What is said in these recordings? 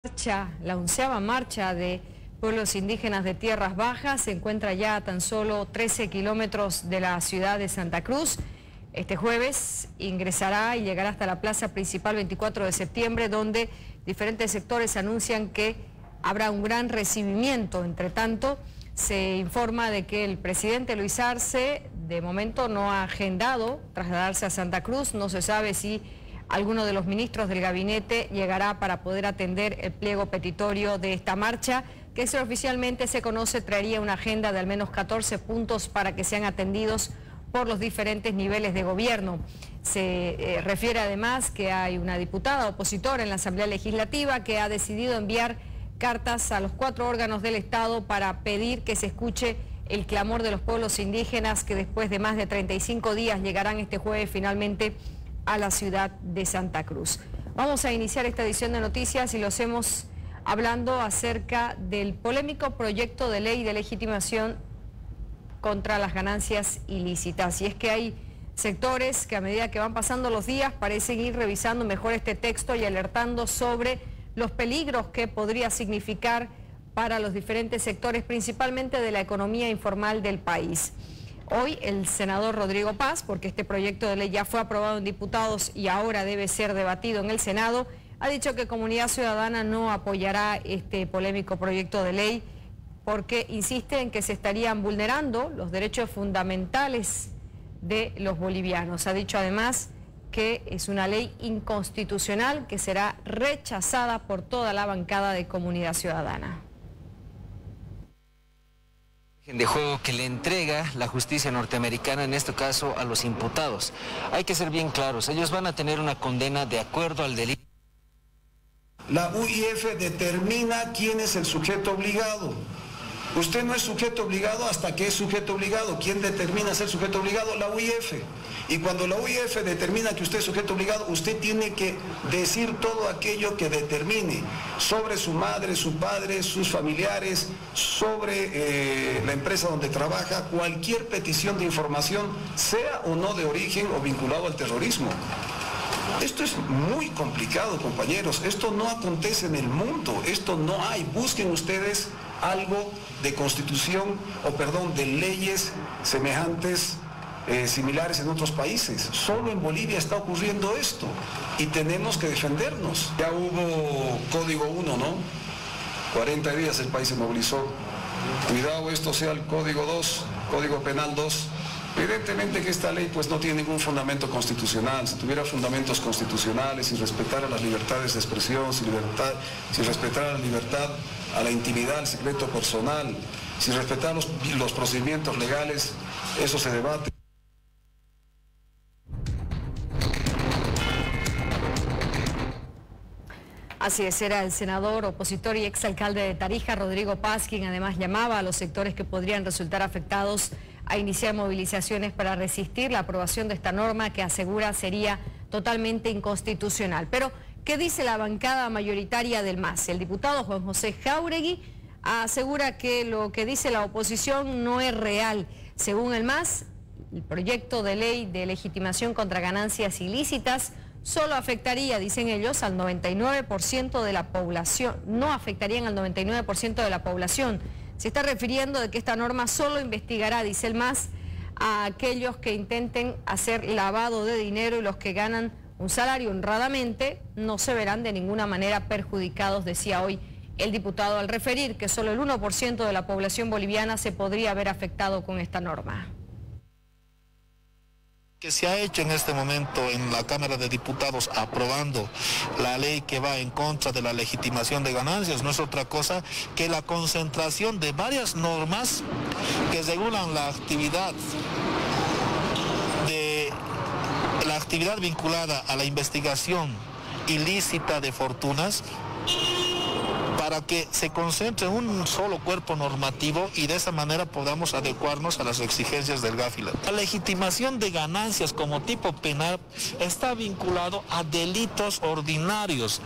La 11ª marcha de pueblos indígenas de Tierras Bajas se encuentra ya a tan solo 13 kilómetros de la ciudad de Santa Cruz. Este jueves ingresará y llegará hasta la plaza principal 24 de septiembre, donde diferentes sectores anuncian que habrá un gran recibimiento. Entre tanto, se informa de que el presidente Luis Arce de momento no ha agendado trasladarse a Santa Cruz. No se sabe si alguno de los ministros del gabinete llegará para poder atender el pliego petitorio de esta marcha, que extraoficialmente se conoce traería una agenda de al menos 14 puntos para que sean atendidos por los diferentes niveles de gobierno. Se refiere además que hay una diputada opositora en la Asamblea Legislativa que ha decidido enviar cartas a los 4 órganos del Estado para pedir que se escuche el clamor de los pueblos indígenas que después de más de 35 días llegarán este jueves finalmente a la ciudad de Santa Cruz. Vamos a iniciar esta edición de noticias y lo hacemos hablando acerca del polémico proyecto de ley de legitimación contra las ganancias ilícitas. Y es que hay sectores que a medida que van pasando los días parecen ir revisando mejor este texto y alertando sobre los peligros que podría significar para los diferentes sectores, principalmente de la economía informal del país. Hoy el senador Rodrigo Paz, porque este proyecto de ley ya fue aprobado en diputados y ahora debe ser debatido en el Senado, ha dicho que Comunidad Ciudadana no apoyará este polémico proyecto de ley porque insiste en que se estarían vulnerando los derechos fundamentales de los bolivianos. Ha dicho además que es una ley inconstitucional que será rechazada por toda la bancada de Comunidad Ciudadana. De juego que le entrega la justicia norteamericana, en este caso a los imputados. Hay que ser bien claros, ellos van a tener una condena de acuerdo al delito. La UIF determina quién es el sujeto obligado. Usted no es sujeto obligado hasta que es sujeto obligado. ¿Quién determina ser sujeto obligado? La UIF. Y cuando la UIF determina que usted es sujeto obligado, usted tiene que decir todo aquello que determine sobre su madre, su padre, sus familiares, sobre la empresa donde trabaja, cualquier petición de información, sea o no de origen o vinculado al terrorismo. Esto es muy complicado, compañeros. Esto no acontece en el mundo. Esto no hay. Busquen ustedes algo de constitución, de leyes semejantes, similares en otros países. Solo en Bolivia está ocurriendo esto y tenemos que defendernos. Ya hubo Código 1, ¿no? 40 días el país se movilizó. Cuidado, esto sea el Código 2, Código Penal 2. Evidentemente que esta ley pues no tiene ningún fundamento constitucional. Si tuviera fundamentos constitucionales, si respetara las libertades de expresión, si respetara la libertad a la intimidad, al secreto personal, si respetara los procedimientos legales, eso se debate. Así es, era el senador opositor y exalcalde de Tarija, Rodrigo Paz, quien además llamaba a los sectores que podrían resultar afectados a iniciar movilizaciones para resistir la aprobación de esta norma que asegura sería totalmente inconstitucional. Pero, ¿qué dice la bancada mayoritaria del MAS? El diputado Juan José Jáuregui asegura que lo que dice la oposición no es real. Según el MAS, el proyecto de ley de legitimación contra ganancias ilícitas solo afectaría, dicen ellos, al 99% de la población. No afectarían al 99% de la población. Se está refiriendo de que esta norma solo investigará, dice el MAS, a aquellos que intenten hacer lavado de dinero y los que ganan un salario honradamente no se verán de ninguna manera perjudicados, decía hoy el diputado al referir que solo el 1% de la población boliviana se podría ver afectado con esta norma. Que se ha hecho en este momento en la Cámara de Diputados aprobando la ley que va en contra de la legitimación de ganancias no es otra cosa que la concentración de varias normas que regulan la actividad vinculada a la investigación ilícita de fortunas, para que se concentre en un solo cuerpo normativo y de esa manera podamos adecuarnos a las exigencias del GAFILAT. La legitimación de ganancias como tipo penal está vinculado a delitos ordinarios,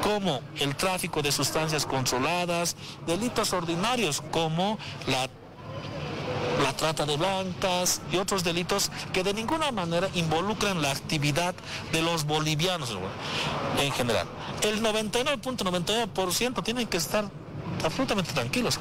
como el tráfico de sustancias controladas, delitos ordinarios como la trata de blancas y otros delitos que de ninguna manera involucran la actividad de los bolivianos en general. El 99.99% tienen que estar absolutamente tranquilos.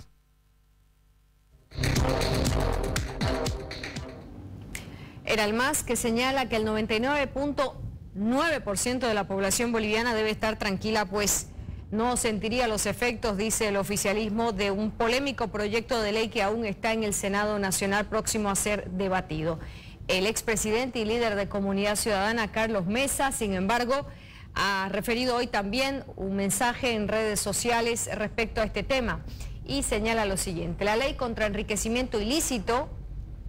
Era el MAS que señala que el 99.9% de la población boliviana debe estar tranquila, pues no sentiría los efectos, dice el oficialismo, de un polémico proyecto de ley que aún está en el Senado Nacional próximo a ser debatido. El expresidente y líder de Comunidad Ciudadana, Carlos Mesa, sin embargo, ha referido hoy también un mensaje en redes sociales respecto a este tema y señala lo siguiente: la ley contra enriquecimiento ilícito,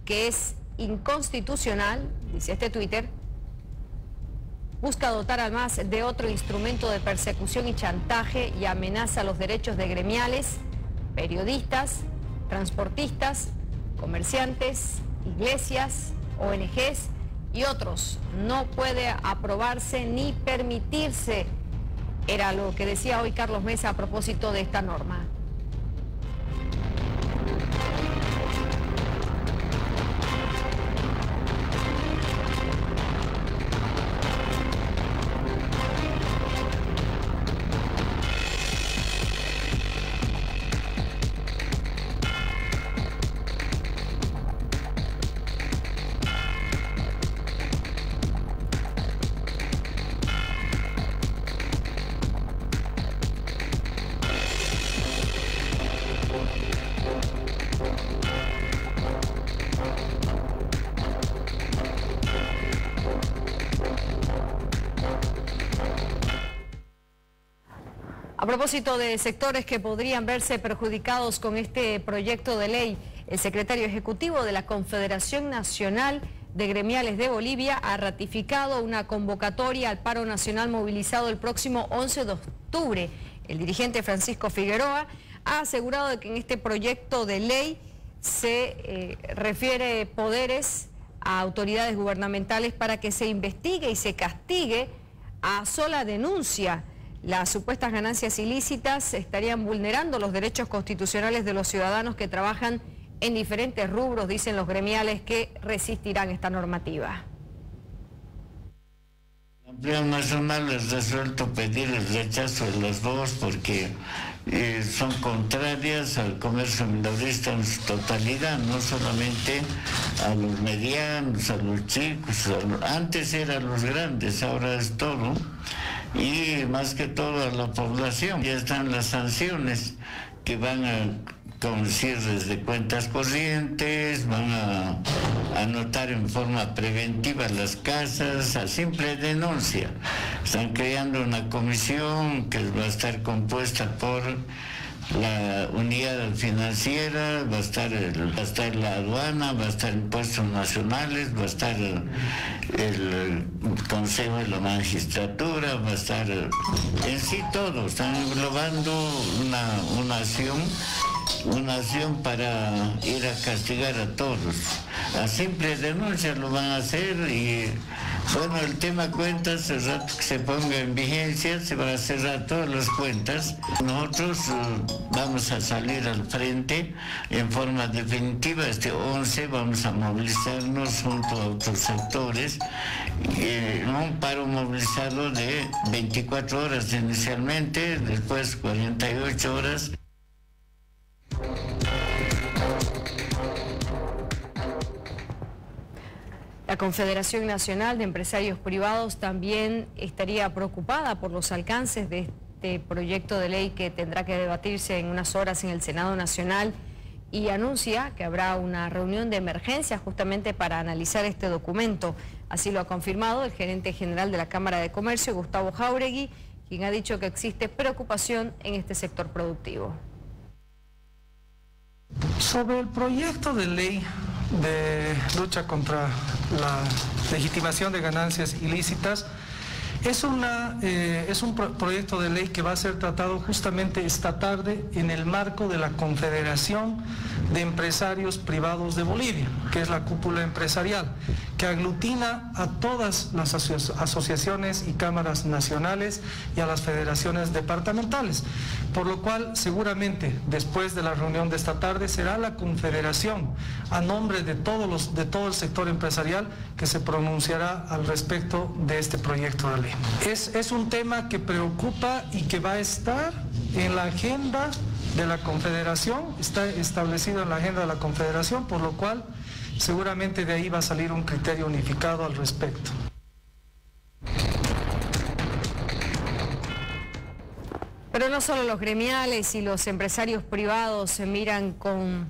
que es inconstitucional, dice este Twitter, busca dotar al MAS de otro instrumento de persecución y chantaje y amenaza los derechos de gremiales, periodistas, transportistas, comerciantes, iglesias, ONGs y otros. No puede aprobarse ni permitirse, era lo que decía hoy Carlos Mesa a propósito de esta norma. A propósito de sectores que podrían verse perjudicados con este proyecto de ley, el secretario ejecutivo de la Confederación Nacional de Gremiales de Bolivia ha ratificado una convocatoria al paro nacional movilizado el próximo 11 de octubre. El dirigente Francisco Figueroa ha asegurado de que en este proyecto de ley se refiere poderes a autoridades gubernamentales para que se investigue y se castigue a sola denuncia. Las supuestas ganancias ilícitas estarían vulnerando los derechos constitucionales de los ciudadanos que trabajan en diferentes rubros, dicen los gremiales que resistirán esta normativa. La Asamblea Nacional ha resuelto pedir el rechazo de las dos porque son contrarias al comercio minorista en su totalidad, no solamente a los medianos, a los chicos, antes eran los grandes, ahora es todo. Y más que todo a la población. Ya están las sanciones que van con cierres de cuentas corrientes, van a anotar en forma preventiva las casas a simple denuncia. Están creando una comisión que va a estar compuesta por la unidad financiera, va a estar la aduana, va a estar impuestos nacionales, va a estar el Consejo de la Magistratura, va a estar en sí todo. Están englobando una acción para ir a castigar a todos. A simple denuncia lo van a hacer y bueno, el tema cuentas, el rato que se ponga en vigencia, se van a cerrar todas las cuentas. Nosotros vamos a salir al frente en forma definitiva. Este 11 vamos a movilizarnos junto a otros sectores en un paro movilizado de 24 horas inicialmente, después 48 horas. La Confederación Nacional de Empresarios Privados también estaría preocupada por los alcances de este proyecto de ley que tendrá que debatirse en unas horas en el Senado Nacional y anuncia que habrá una reunión de emergencia justamente para analizar este documento. Así lo ha confirmado el gerente general de la Cámara de Comercio, Gustavo Jáuregui, quien ha dicho que existe preocupación en este sector productivo. Sobre el proyecto de ley de lucha contra la legitimación de ganancias ilícitas, es un proyecto de ley que va a ser tratado justamente esta tarde en el marco de la Confederación de Empresarios Privados de Bolivia, que es la cúpula empresarial, que aglutina a todas las asociaciones y cámaras nacionales y a las federaciones departamentales, por lo cual seguramente después de la reunión de esta tarde será la Confederación a nombre de todo el sector empresarial que se pronunciará al respecto de este proyecto de ley. Es un tema que preocupa y que va a estar en la agenda de la Confederación, está establecido en la agenda de la Confederación, por lo cual seguramente de ahí va a salir un criterio unificado al respecto. Pero no solo los gremiales y los empresarios privados se miran con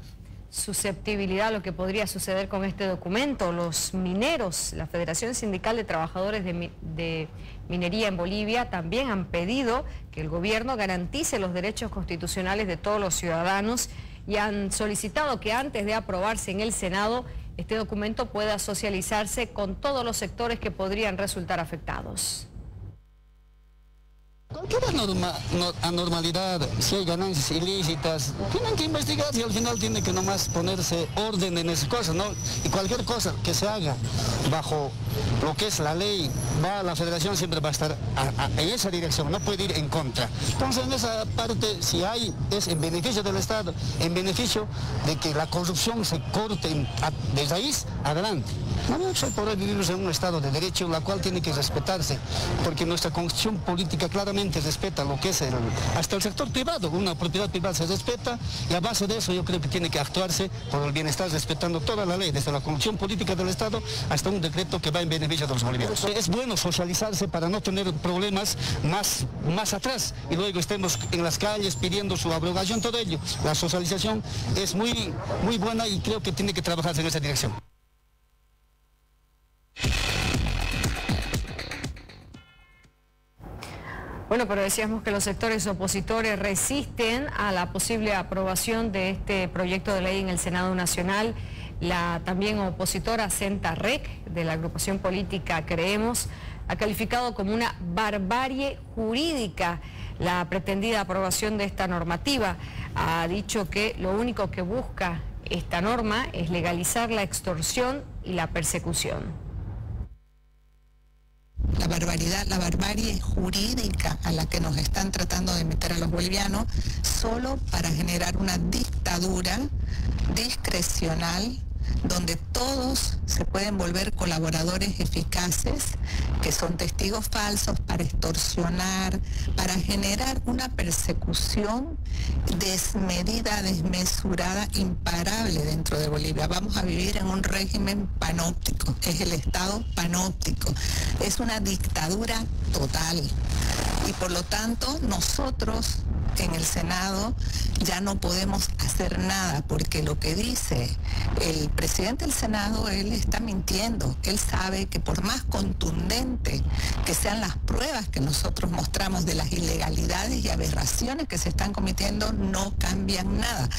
susceptibilidad a lo que podría suceder con este documento. Los mineros, la Federación Sindical de Trabajadores de Minería en Bolivia, también han pedido que el gobierno garantice los derechos constitucionales de todos los ciudadanos y han solicitado que antes de aprobarse en el Senado, este documento pueda socializarse con todos los sectores que podrían resultar afectados. Cualquier anormalidad, si hay ganancias ilícitas, tienen que investigar y al final tiene que nomás ponerse orden en esas cosas, ¿no? Y cualquier cosa que se haga bajo lo que es la ley, la federación siempre va a estar en esa dirección, no puede ir en contra. Entonces en esa parte, si hay, es en beneficio del Estado, en beneficio de que la corrupción se corte de raíz adelante. No se podrá vivir en un Estado de Derecho, la cual tiene que respetarse, porque nuestra Constitución política claramente respeta lo que es hasta el sector privado, una propiedad privada se respeta, y a base de eso yo creo que tiene que actuarse por el bienestar, respetando toda la ley, desde la Constitución política del Estado hasta un decreto que va en beneficio de los bolivianos. Es bueno socializarse para no tener problemas más atrás y luego estemos en las calles pidiendo su abrogación, todo ello. La socialización es muy buena y creo que tiene que trabajarse en esa dirección. Bueno, pero decíamos que los sectores opositores resisten a la posible aprobación de este proyecto de ley en el Senado Nacional. La también opositora Senta Rec, de la agrupación política Creemos, ha calificado como una barbarie jurídica la pretendida aprobación de esta normativa. Ha dicho que lo único que busca esta norma es legalizar la extorsión y la persecución. La barbaridad, la barbarie jurídica a la que nos están tratando de meter a los bolivianos solo para generar una dictadura discrecional donde todos se pueden volver colaboradores eficaces, que son testigos falsos para extorsionar, para generar una persecución desmedida, desmesurada, imparable dentro de Bolivia. Vamos a vivir en un régimen panóptico, es el Estado panóptico, es una dictadura total. Y por lo tanto, nosotros en el Senado ya no podemos hacer nada, porque lo que dice el presidente del Senado, él está mintiendo. Él sabe que por más contundente que sean las pruebas que nosotros mostramos de las ilegalidades y aberraciones que se están cometiendo, no cambian nada,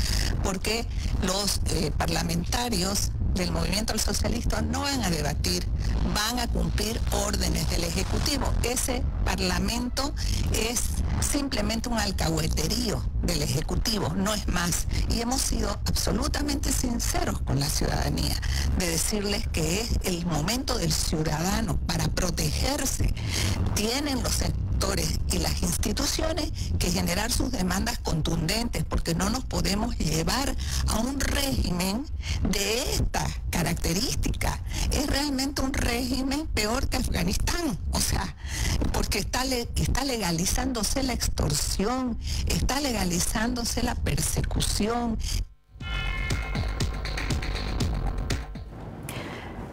porque los parlamentarios del movimiento al socialista no van a debatir, van a cumplir órdenes del Ejecutivo. Ese Parlamento es simplemente un alcahueterío del Ejecutivo, no es más. Y hemos sido absolutamente sinceros con la ciudadanía, de decirles que es el momento del ciudadano para protegerse. Tienen los sectores y las instituciones que generar sus demandas contundentes, porque no nos podemos llevar a un régimen de esta característica. Es realmente un régimen peor que Afganistán, o sea, porque está legalizándose la extorsión, está legalizándose la persecución.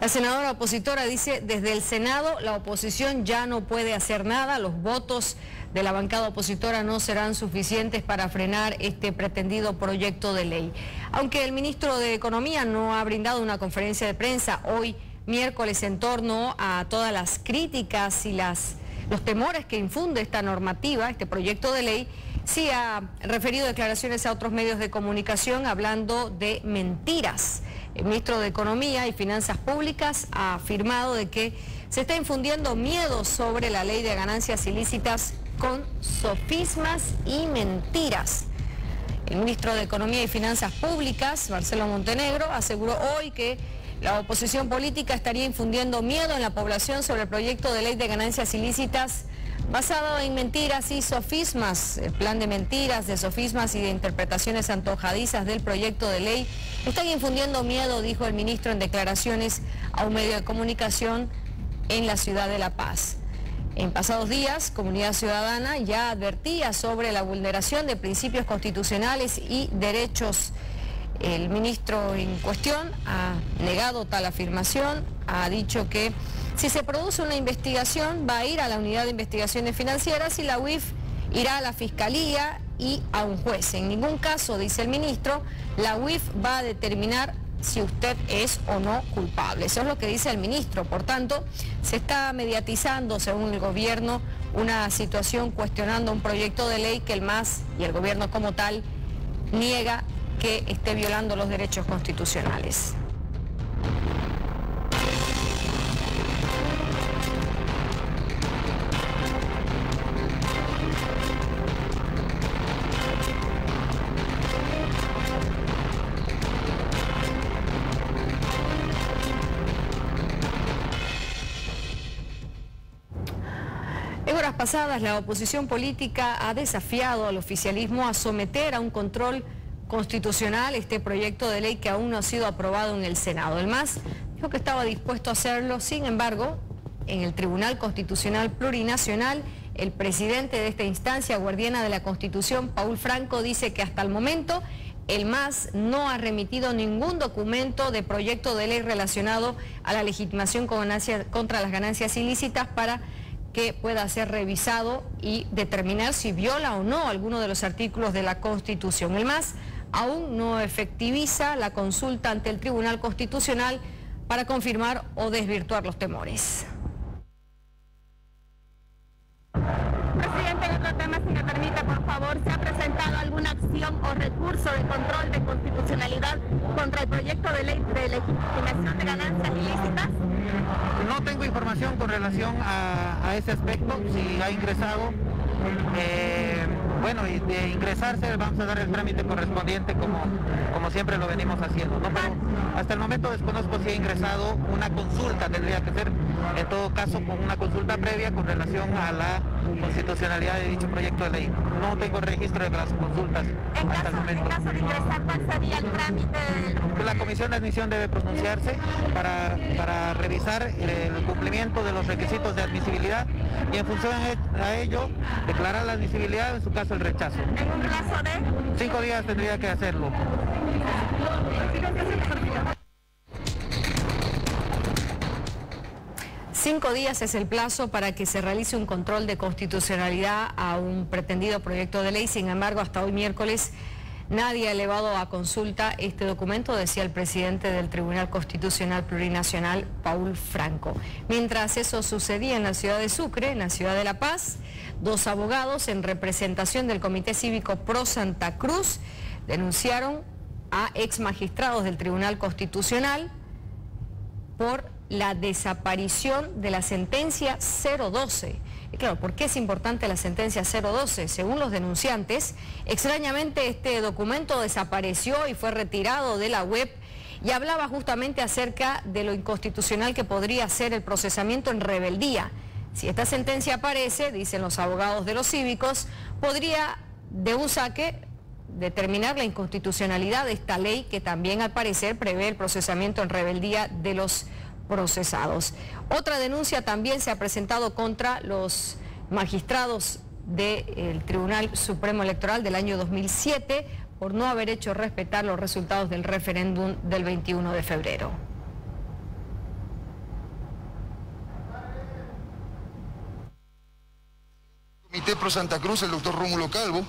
La senadora opositora dice, desde el Senado la oposición ya no puede hacer nada, los votos de la bancada opositora no serán suficientes para frenar este pretendido proyecto de ley. Aunque el ministro de Economía no ha brindado una conferencia de prensa hoy, miércoles, en torno a todas las críticas y los temores que infunde esta normativa, este proyecto de ley, sí ha referido declaraciones a otros medios de comunicación hablando de mentiras. El ministro de Economía y Finanzas Públicas ha afirmado de que se está infundiendo miedo sobre la ley de ganancias ilícitas con sofismas y mentiras. El ministro de Economía y Finanzas Públicas, Marcelo Montenegro, aseguró hoy que La oposición política estaría infundiendo miedo en la población sobre el proyecto de ley de ganancias ilícitas basado en mentiras y sofismas. El plan de mentiras, de sofismas y de interpretaciones antojadizas del proyecto de ley están infundiendo miedo, dijo el ministro en declaraciones a un medio de comunicación en la ciudad de La Paz. En pasados días, Comunidad Ciudadana ya advertía sobre la vulneración de principios constitucionales y derechos. El ministro en cuestión ha negado tal afirmación, ha dicho que si se produce una investigación va a ir a la Unidad de Investigaciones Financieras y la UIF irá a la Fiscalía y a un juez. En ningún caso, dice el ministro, la UIF va a determinar si usted es o no culpable. Eso es lo que dice el ministro. Por tanto, se está mediatizando, según el gobierno, una situación cuestionando un proyecto de ley que el MAS y el gobierno como tal niega que esté violando los derechos constitucionales. En horas pasadas, la oposición política ha desafiado al oficialismo a someter a un control constitucional este proyecto de ley que aún no ha sido aprobado en el Senado. El MAS dijo que estaba dispuesto a hacerlo, sin embargo, en el Tribunal Constitucional Plurinacional, el presidente de esta instancia guardiana de la Constitución, Paul Franco, dice que hasta el momento el MAS no ha remitido ningún documento de proyecto de ley relacionado a la legitimación contra las ganancias ilícitas para que pueda ser revisado y determinar si viola o no alguno de los artículos de la Constitución. El MAS aún no efectiviza la consulta ante el Tribunal Constitucional para confirmar o desvirtuar los temores. Presidente, en otro tema, si me permite, por favor, ¿se ha presentado alguna acción o recurso de control de constitucionalidad contra el proyecto de ley de legitimación de ganancias ilícitas? No tengo información con relación a ese aspecto, si ha ingresado. Bueno, y de ingresarse vamos a dar el trámite correspondiente como siempre lo venimos haciendo, ¿no? Pero hasta el momento desconozco si ha ingresado una consulta, tendría que ser en todo caso con una consulta previa con relación a la constitucionalidad de dicho proyecto de ley. No tengo registro de las consultas hasta el momento. En caso de ingresar, ¿cuál sería el trámite? La Comisión de Admisión debe pronunciarse para revisar el cumplimiento de los requisitos de admisibilidad y en función a ello declarar la admisibilidad, en su caso el rechazo. ¿En un plazo de? 5 días tendría que hacerlo. 5 días es el plazo para que se realice un control de constitucionalidad a un pretendido proyecto de ley. Sin embargo, hasta hoy miércoles nadie ha elevado a consulta este documento, decía el presidente del Tribunal Constitucional Plurinacional, Paul Franco. Mientras eso sucedía en la ciudad de Sucre, en la ciudad de La Paz, 2 abogados en representación del Comité Cívico Pro Santa Cruz denunciaron a ex magistrados del Tribunal Constitucional por la desaparición de la sentencia 012. Y claro, ¿por qué es importante la sentencia 012? Según los denunciantes, extrañamente este documento desapareció y fue retirado de la web y hablaba justamente acerca de lo inconstitucional que podría ser el procesamiento en rebeldía. Si esta sentencia aparece, dicen los abogados de los cívicos, podría de un saque determinar la inconstitucionalidad de esta ley que también al parecer prevé el procesamiento en rebeldía de los procesados. Otra denuncia también se ha presentado contra los magistrados del Tribunal Supremo Electoral del año 2007 por no haber hecho respetar los resultados del referéndum del 21 de febrero. Comité Pro Santa Cruz, el doctor Rómulo Calvo.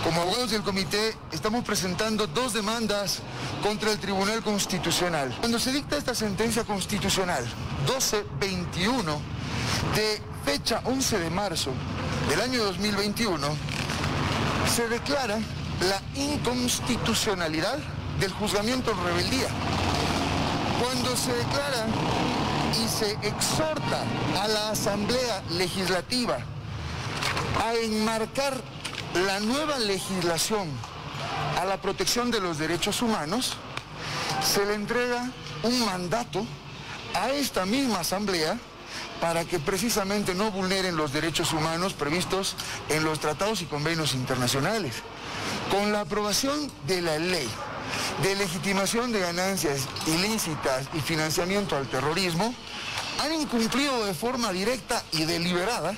Como abogados del comité estamos presentando 2 demandas contra el Tribunal Constitucional. Cuando se dicta esta sentencia constitucional 1221 de fecha 11 de marzo del año 2021, se declara la inconstitucionalidad del juzgamiento en rebeldía. Cuando se declara y se exhorta a la Asamblea Legislativa a enmarcar la nueva legislación a la protección de los derechos humanos, se le entrega un mandato a esta misma asamblea para que precisamente no vulneren los derechos humanos previstos en los tratados y convenios internacionales. Con la aprobación de la ley de legitimación de ganancias ilícitas y financiamiento al terrorismo, han incumplido de forma directa y deliberada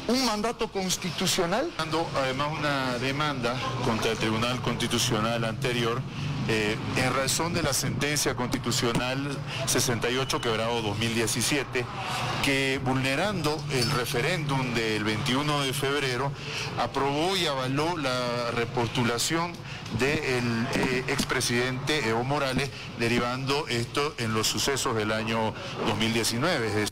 un mandato constitucional. Además, una demanda contra el Tribunal Constitucional anterior en razón de la sentencia constitucional 68/2017, que vulnerando el referéndum del 21 de febrero, aprobó y avaló la repostulación del expresidente Evo Morales, derivando esto en los sucesos del año 2019.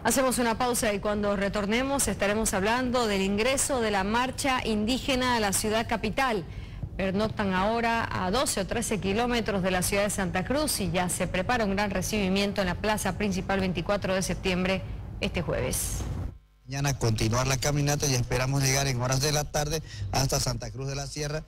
Hacemos una pausa y cuando retornemos estaremos hablando del ingreso de la marcha indígena a la ciudad capital. Pernoctan ahora a 12 o 13 kilómetros de la ciudad de Santa Cruz y ya se prepara un gran recibimiento en la plaza principal 24 de septiembre este jueves. Mañana continuar la caminata y esperamos llegar en horas de la tarde hasta Santa Cruz de la Sierra.